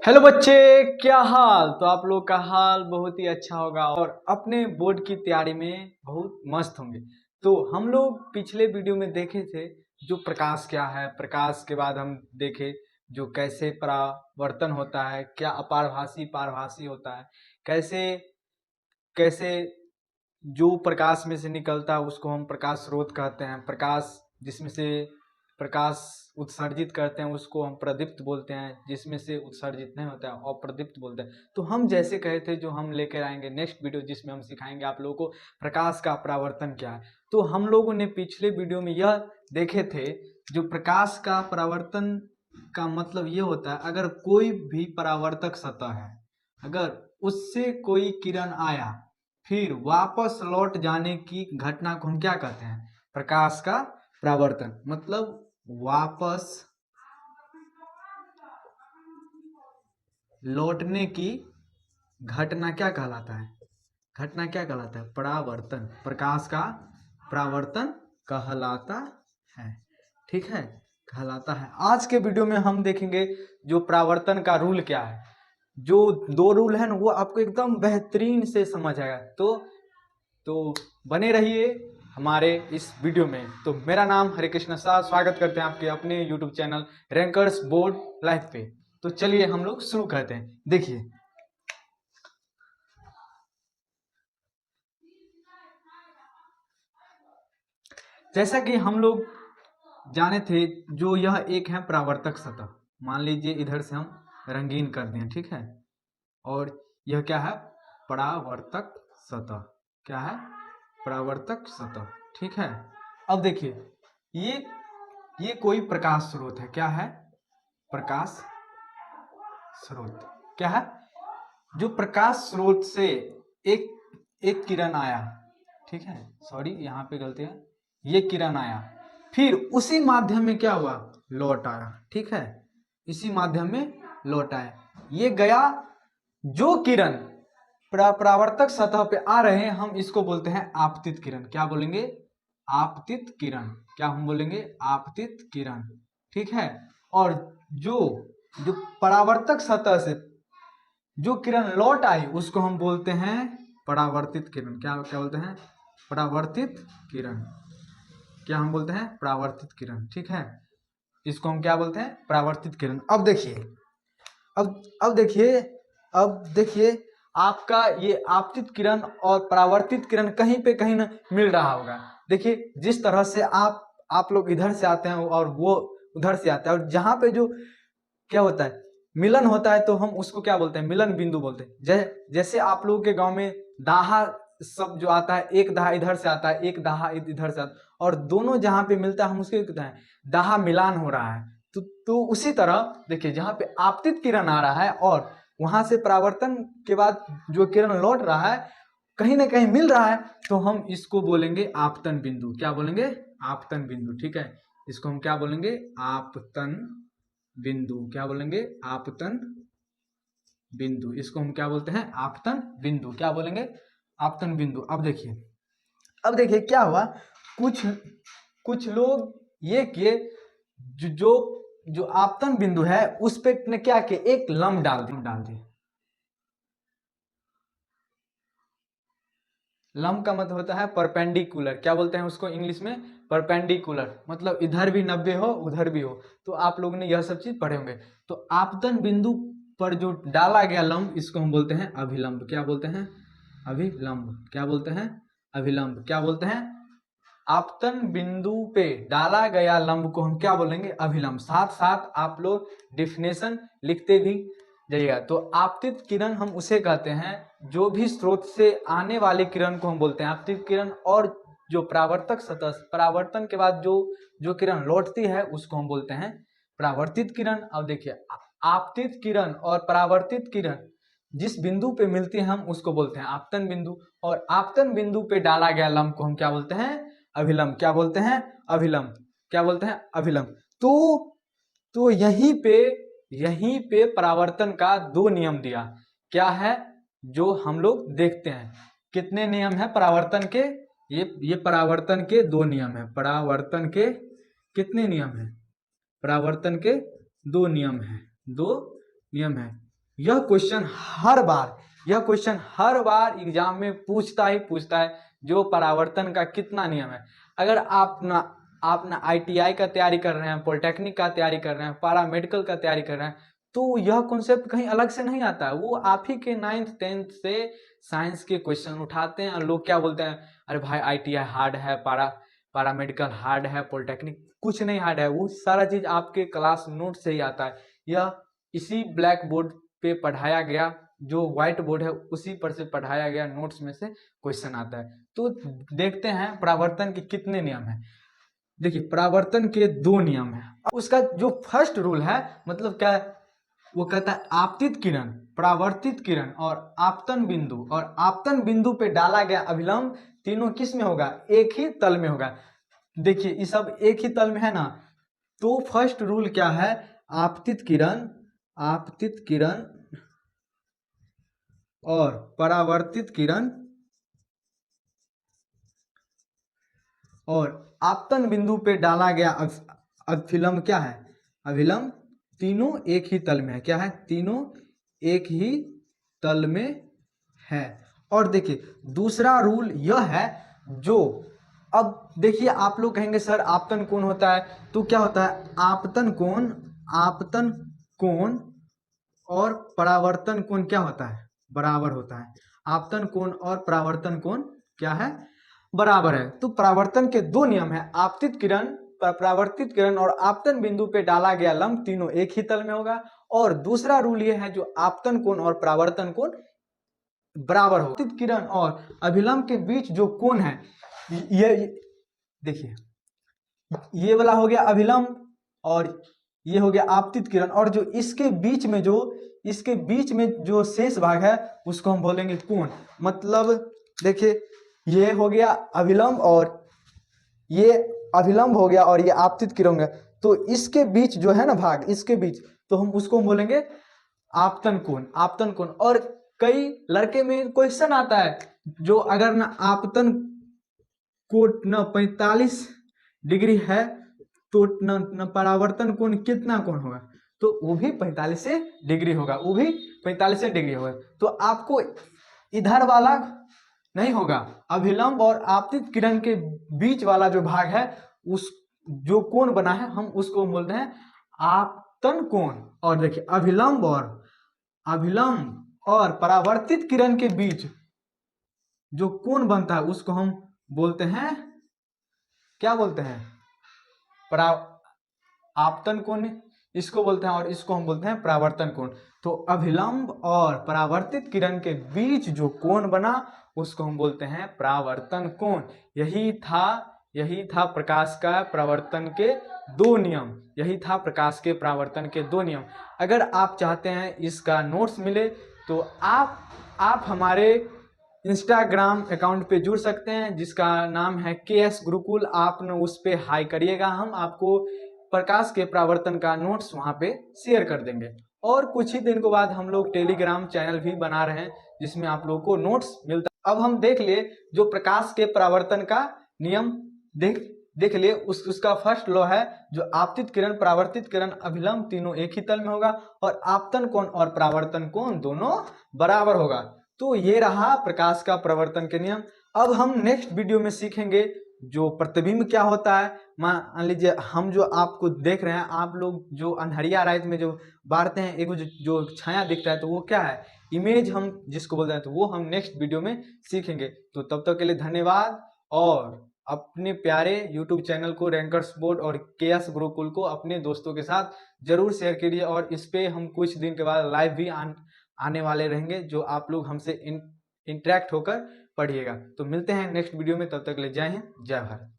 Hello बच्चे, क्या हाल। तो आप लोग का हाल बहुत ही अच्छा होगा और अपने बोर्ड की तैयारी में बहुत मस्त होंगे। तो हम लोग पिछले वीडियो में देखे थे जो प्रकाश क्या है। प्रकाश के बाद हम देखे जो कैसे परावर्तन होता है, क्या अपारभासी पारभासी होता है, कैसे कैसे जो प्रकाश में से निकलता है उसको हम प्रकाश स्रोत कहते हैं। प्रकाश जिसमें से प्रकाश उत्सर्जित करते हैं उसको हम प्रदीप्त बोलते हैं, जिसमें से उत्सर्जित नहीं होता है अप्रदीप्त बोलते हैं। तो हम जैसे कहे थे जो हम लेकर आएंगे नेक्स्ट वीडियो जिसमें हम सिखाएंगे आप लोगों को प्रकाश का परावर्तन क्या है। तो हम लोगों ने पिछले वीडियो में यह देखे थे जो प्रकाश का परावर्तन का मतलब ये होता है, अगर कोई भी परावर्तक सतह है, अगर उससे कोई किरण आया फिर वापस लौट जाने की घटना को हम क्या कहते हैं, प्रकाश का परावर्तन। मतलब वापस लौटने की घटना क्या कहलाता है, घटना क्या कहलाता है, परावर्तन। प्रकाश का परावर्तन कहलाता है, ठीक है, कहलाता है। आज के वीडियो में हम देखेंगे जो परावर्तन का रूल क्या है। जो दो रूल है ना वो आपको एकदम बेहतरीन से समझ आएगा। तो बने रहिए हमारे इस वीडियो में। तो मेरा नाम हरे कृष्ण शाह, स्वागत करते हैं आपके अपने YouTube channel rankers board life पे। तो चलिए हम लोग शुरू करते हैं। देखिए जैसा कि हम लोग जाने थे जो यह एक है परावर्तक सतह। मान लीजिए इधर से हम रंगीन कर दें, ठीक है, और यह क्या है, परावर्तक सतह। क्या है, परावर्तक सतह, ठीक है। अब देखिए ये कोई प्रकाश स्रोत है। क्या है, प्रकाश स्रोत। क्या है, जो प्रकाश स्रोत से एक एक किरण आया, ठीक है, सॉरी यहाँ पे गलती है, ये किरण आया फिर उसी माध्यम में क्या हुआ, लौट आया, ठीक है, इसी माध्यम में लौट आया। ये गया जो किरण परावर्तक सतह पे आ रहे हैं हम इसको बोलते हैं आपतित किरण। क्या बोलेंगे, आपतित किरण। क्या हम बोलेंगे, आपतित किरण, ठीक है। और जो जो परावर्तक सतह से जो किरण लौट आई उसको हम बोलते हैं परावर्तित किरण। क्या क्या बोलते हैं, परावर्तित किरण। क्या हम बोलते हैं, परावर्तित किरण, ठीक है, इसको हम क्या बोलते हैं, परावर्तित किरण। अब देखिए अब देखिए अब देखिए आपका ये आपतित किरण और परावर्तित किरण कहीं पे कहीं ना मिल रहा होगा। देखिए जिस तरह से आप लोग इधर से आते हैं और वो उधर से आते हैं, और जहां पे जो क्या होता है, मिलन होता है, तो हम उसको क्या बोलते हैं, मिलन बिंदु बोलते हैं। जैसे आप लोगों के गांव में दाहा सब जो आता है, एक दाहा इधर से आता है, एक दाहा इधर से आता है, और दोनों जहां पे मिलता है हम उसको कहते हैं दाहा मिलान हो रहा है। तो उसी तरह देखिए जहां पे आपतित किरण आ रहा है और वहां से परावर्तन के बाद जो किरण लौट रहा है कहीं ना कहीं मिल रहा है, तो हम इसको बोलेंगे आपतन बिंदु। क्या बोलेंगे, आपतन बिंदु, ठीक है, इसको हम क्या बोलेंगे, आपतन बिंदु। क्या बोलेंगे, आपतन बिंदु, इसको हम क्या बोलते हैं, आपतन बिंदु। क्या बोलेंगे, आपतन बिंदु। अब देखिए क्या हुआ, कुछ कुछ लोग ये किए जो जो जो आपतन बिंदु है उस पे ने क्या किया, एक लंब डाल दिए। लंब का मतलब होता है परपेंडिकुलर। क्या बोलते हैं उसको इंग्लिश में, परपेंडिकुलर। मतलब इधर भी 90 हो उधर भी हो। तो आप लोगों ने यह सब चीज पढ़े होंगे। तो आपतन बिंदु पर जो डाला गया लंब इसको हम बोलते हैं अभिलंब। क्या बोलते हैं, अभिलंब। क्या बोलते हैं, अभिलंब। क्या बोलते हैं, आपतन बिंदु पे डाला गया लंब को हम क्या बोलेंगे, अभिलंब। साथ साथ आप लोग डिफिनेशन लिखते भी जाइएगा। तो आपतित किरण हम उसे कहते हैं जो भी स्रोत से आने वाली किरण को हम बोलते हैं आपतित किरण, और जो परावर्तक सतह परावर्तन के बाद जो जो किरण लौटती है उसको हम बोलते हैं परावर्तित किरण। अब देखिए आपतित किरण और परावर्तित किरण जिस बिंदु पे मिलती है हम उसको बोलते हैं आपतन बिंदु, और आपतन बिंदु पे डाला गया लंब को हम क्या बोलते हैं, अभिलंब। क्या बोलते हैं, अभिलंब। क्या बोलते हैं, अभिलंब। तो यहीं पे परावर्तन का दो नियम दिया। क्या है, जो हम लोग देखते हैं कितने नियम है परावर्तन के, ये परावर्तन के दो नियम है। परावर्तन के कितने नियम है, परावर्तन के दो नियम है, दो नियम है। यह क्वेश्चन हर बार एग्जाम में पूछता ही पूछता है, जो परावर्तन का कितना नियम है। अगर आप ना ITI का तैयारी कर रहे हैं, पॉलिटेक्निक का तैयारी कर रहे हैं, पारा मेडिकल का तैयारी कर रहे हैं, तो यह कॉन्सेप्ट कहीं अलग से नहीं आता है। वो आप ही के 9th 10th से साइंस के क्वेश्चन उठाते हैं और लोग क्या बोलते हैं, अरे भाई ITI हार्ड है, पारा मेडिकल हार्ड है, पॉलिटेक्निक कुछ नहीं हार्ड है। वो सारा चीज आपके क्लास नोट से ही आता है। यह इसी ब्लैक बोर्ड पे पढ़ाया गया, जो व्हाइट बोर्ड है उसी पर से पढ़ाया गया नोट्स में से क्वेश्चन आता है। तो देखते हैं परावर्तन के कितने नियम है। देखिए, परावर्तन के 2 नियम है। उसका जो फर्स्ट रूल है, मतलब क्या है, वो कहता है आपतित किरण, परावर्तित किरण और आपतन बिंदु, और आपतन बिंदु पे डाला गया अभिलंब तीनों किस में होगा, एक ही तल में होगा। देखिए ये सब एक ही तल में है ना, तो फर्स्ट रूल क्या है, आपतित किरण और परावर्तित किरण और आपतन बिंदु पे डाला गया अभिलंब क्या है, अभिलंब तीनों एक ही तल में है। क्या है, तीनों एक ही तल में है। और देखिए दूसरा रूल यह है, जो अब देखिए आप लोग कहेंगे सर आपतन कोण होता है, तो क्या होता है, आपतन कोण और परावर्तन कोण क्या होता है, बराबर होता है। आपतन कोण और परावर्तन कोण क्या है, बराबर है। तो परावर्तन के 2 नियम है, आपतित किरण, परावर्तित किरण और आपतन बिंदु पे डाला गया लंब तीनों एक ही तल में होगा। और दूसरा रूल ये है, जो आपतन कोण और परावर्तन कोण बराबर हो। आपतित किरण और अभिलंब के बीच जो कोण है, ये देखिए, ये वाला हो गया अभिलंब और ये हो गया आपतित किरण, और जो इसके बीच में जो शेष भाग है उसको हम बोलेंगे कोण। मतलब देखिए, ये हो गया अभिलंब और ये अभिलंब हो गया और ये आपतित किरण हो गया, तो इसके बीच जो है ना भाग, इसके बीच, तो हम उसको बोलेंगे आपतन कोण। और कई लड़के में क्वेश्चन आता है, जो अगर ना आपतन कोण न 45 डिग्री है, तो न परावर्तन कोण कितना कोण होगा, तो वो भी 45 डिग्री होगा, वो भी 45 डिग्री होगा। तो आपको इधर वाला नहीं होगा, अभिलंब और आपतित किरण के बीच वाला जो भाग है, उस जो कोण बना है, हम उसको बोलते हैं आपतन कोण। और देखिए अभिलंब और परावर्तित किरण के बीच जो कोण बनता है उसको हम बोलते हैं, क्या बोलते हैं, आपतन कोण इसको बोलते हैं, और इसको हम बोलते हैं परावर्तन कोण। तो अभिलंब और परावर्तित किरण के बीच जो कोण बना उसको हम बोलते हैं परावर्तन कोण। यही था प्रकाश का परावर्तन के 2 नियम। अगर आप चाहते हैं इसका नोट्स मिले, तो आप हमारे इंस्टाग्राम अकाउंट पे जुड़ सकते हैं, जिसका नाम है KS गुरुकुल। आप न उस पे हाई करिएगा, हम आपको प्रकाश के परावर्तन का नोट्स वहां पे शेयर कर देंगे। और कुछ ही दिन के बाद हम लोग टेलीग्राम चैनल भी बना रहे हैं, जिसमें आप लोगों को नोट्स मिलता है। अब हम देख लिए जो प्रकाश के परावर्तन का नियम देख लिए, उसका फर्स्ट लॉ है, जो आपतित किरण, परावर्तित किरण, अभिलंब तीनों एक ही तल में होगा, और आपतन कोण और परावर्तन कोण दोनों बराबर होगा। तो ये रहा प्रकाश का परावर्तन के नियम। अब हम नेक्स्ट वीडियो में सीखेंगे जो प्रतिबिंब क्या होता है। मान लीजिए हम जो आपको देख रहे हैं, आप लोग जो अंधरिया रात में जो बारते हैं, एक जो छाया दिखता है, तो वो क्या है, इमेज हम जिसको बोलते हैं, तो वो हम नेक्स्ट वीडियो में सीखेंगे। तो तब तक के लिए धन्यवाद, और अपने प्यारे YouTube चैनल को, रैंकर्स बोर्ड और KS गुरुकुल को अपने दोस्तों के साथ जरूर शेयर करिए। और इस पे हम कुछ दिन के बाद लाइव भी आने वाले रहेंगे, जो आप लोग हमसे इंटरेक्ट होकर पढ़िएगा। तो मिलते हैं नेक्स्ट वीडियो में, तब तक के लिए जय हिंद, जय भारत।